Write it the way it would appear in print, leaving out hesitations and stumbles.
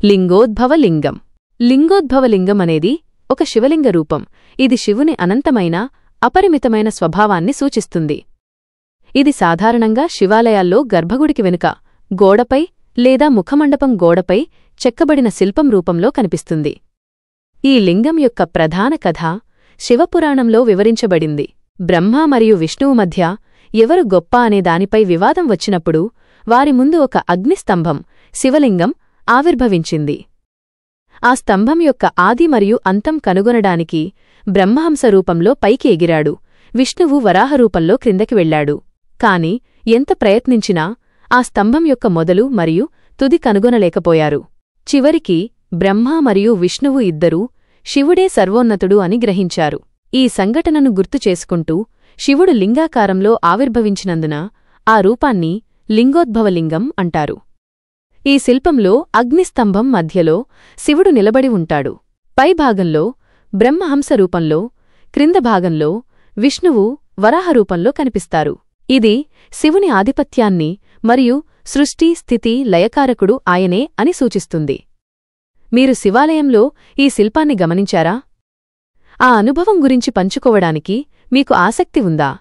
లింగోద్భవలింగం. లింగోద్భవలింగం అనేది ఒక శివలింగ రూపం. ఇది శివుని అనంతమైన అపరిమితమైన స్వభావాన్ని సూచిస్తుంది. ఇది సాధారణంగా శివాలయాల్లో గర్భగుడికి వెనుక గోడపై లేదా ముఖమండపం గోడపై చెక్కబడిన శిల్పం రూపంలో కనిపిస్తుంది. ఈ లింగం యొక్క ప్రధాన కథ శివపురాణంలో వివరించబడింది. బ్రహ్మ మరియు విష్ణువు మధ్య ఎవరు గొప్ప అనే దానిపై వివాదం వచ్చినప్పుడు వారి ముందు ఒక అగ్నిస్తంభం శివలింగం ఆవిర్భవించింది. ఆ స్తంభం యొక్క ఆది మరియు అంతం కనుగొనడానికి బ్రహ్మహంస రూపంలో పైకి ఎగిరాడు, విష్ణువు వరాహరూపంలో క్రిందకి వెళ్లాడు. కాని ఎంత ప్రయత్నించినా ఆ స్తంభం యొక్క మొదలు మరియు తుది కనుగొనలేకపోయారు. చివరికి బ్రహ్మ మరియు విష్ణువు ఇద్దరూ శివుడే సర్వోన్నతుడు అని గ్రహించారు. ఈ సంఘటనను గుర్తుచేసుకుంటూ శివుడు లింగాకారంలో ఆవిర్భవించినందున ఆ రూపాన్ని లింగోద్భవలింగం అంటారు. ఈ శిల్పంలో అగ్నిస్తంభం మధ్యలో శివుడు నిలబడి ఉంటాడు. పైభాగంలో బ్రహ్మహంస రూపంలో, క్రింద భాగంలో విష్ణువు వరాహరూపంలో కనిపిస్తారు. ఇది శివుని ఆధిపత్యాన్ని మరియు సృష్టి స్థితి లయకారకుడు ఆయనే అని సూచిస్తుంది. మీరు శివాలయంలో ఈ శిల్పాన్ని గమనించారా? ఆ అనుభవం గురించి పంచుకోవడానికి మీకు ఆసక్తి ఉందా?